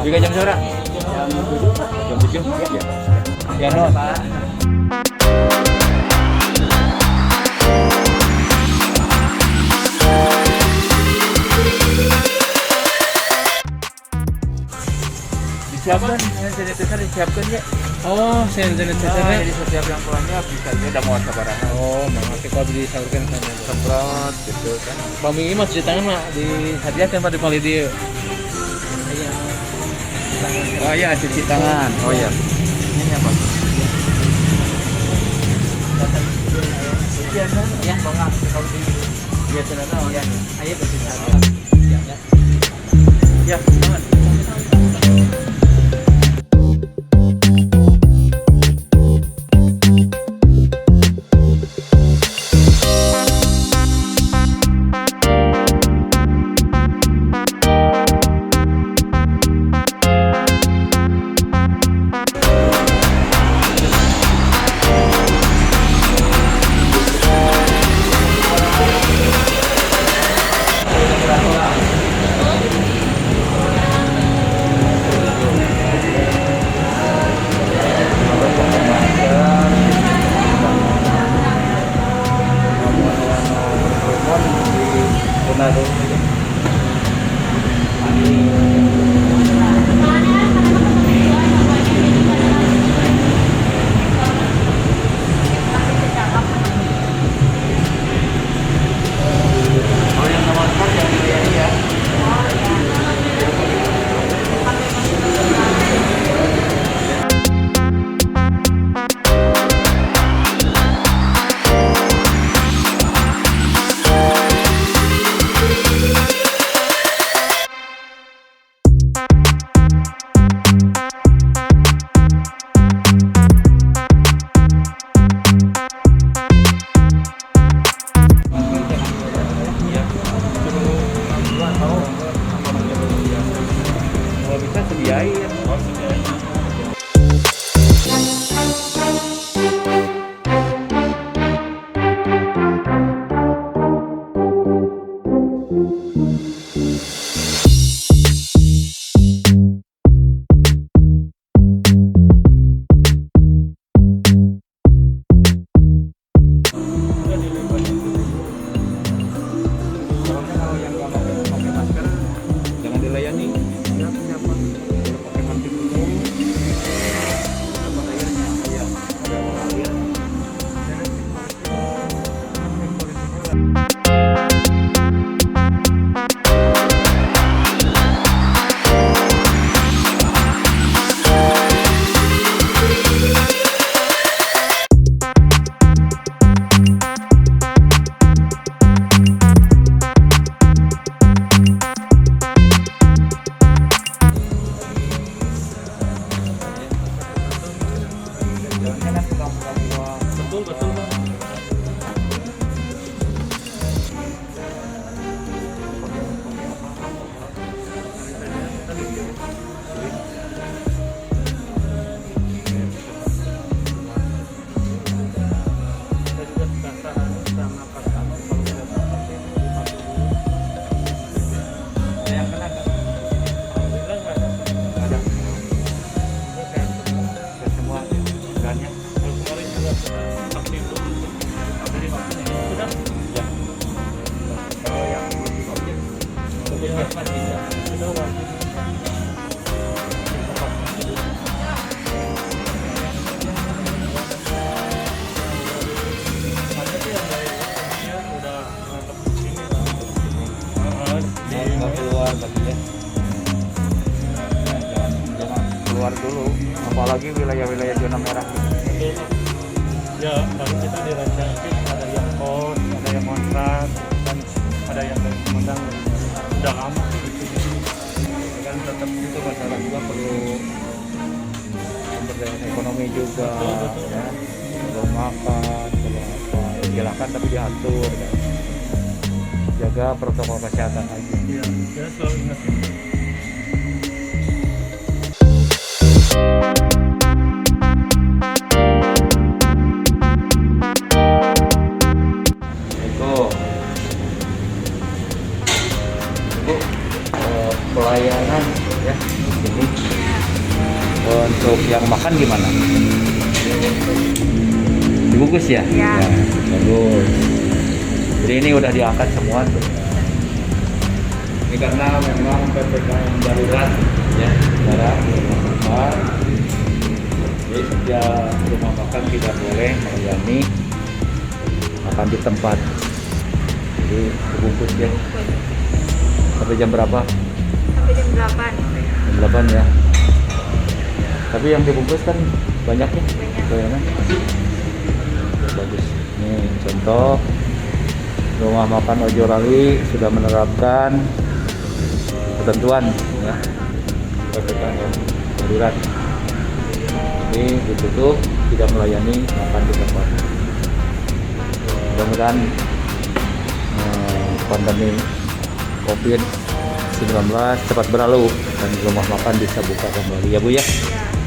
Juga jam berapa? Jam 7. Ya. Ya, no. Disiapkan, sanitizer disiapkan ya. Oh, sanitizer-nya. Jadi setiap yang pulannya bisa aja udah mau sabaraha. Oh, mangga kalau disalurkan sana. Semprot gitu kan. Bami ini mah cuci tangan mah di hadiahkan pada kali dia. Iya. Oh iya, cuci tangan. Oh iya. Ini apa? Biasa ya, bangga kalau di biasa oh ya. Ayo bersih tangan. Ya, ya. Ya, teman. Kalau bisa sediain. Soalnya kalau yang nggak pakai masker jangan dilayani. Siapa? Pakai masker dulu. Dapat airnya, ya. Ada air. Jalannya kan pulang-pulang. Betul, betul. Yang kena nggak? Nggak ada. Nggak semua organnya. Ya. Kalau yang divaksin, puskesmas bisa. Nggak keluar tapi ya. Jangan keluar dulu, apalagi wilayah-wilayah zona merah. Ya, kalau kita dirancangin ada yang kos, ada yang kontrak, dan ada yang dari Sumedang udah lama gitu. Kan tetap itu masalah juga perlu pemberdayaan ekonomi juga. Betul. Ya. Perlu makan, perlu apa. Silakan tapi diatur. Ya. Jaga protokol kesehatan aja. Iya, saya selalu ingat itu. Bu, pelayanan ya ini. Untuk yang makan gimana? Dibungkus ya? Ya. Bagus. Jadi ini udah diangkat semua tuh. Ini karena memang PPKM darurat ya, saudara rumah. Jadi setiap rumah makan tidak boleh melayani makan di tempat. Jadi dibungkus ya. Sampai jam berapa? Sampai jam 8. Jam 8 ya. Tapi yang dibungkus kan banyak ya? Banyak. Kan? Bagus. Ini contoh rumah makan Ojo Rali sudah menerapkan ketentuan ya PPKM darurat. Ini ditutup, tidak melayani makan di tempat. Mudah-mudahan pandemi COVID-19 cepat berlalu dan rumah makan bisa buka kembali ya Bu ya. Ya.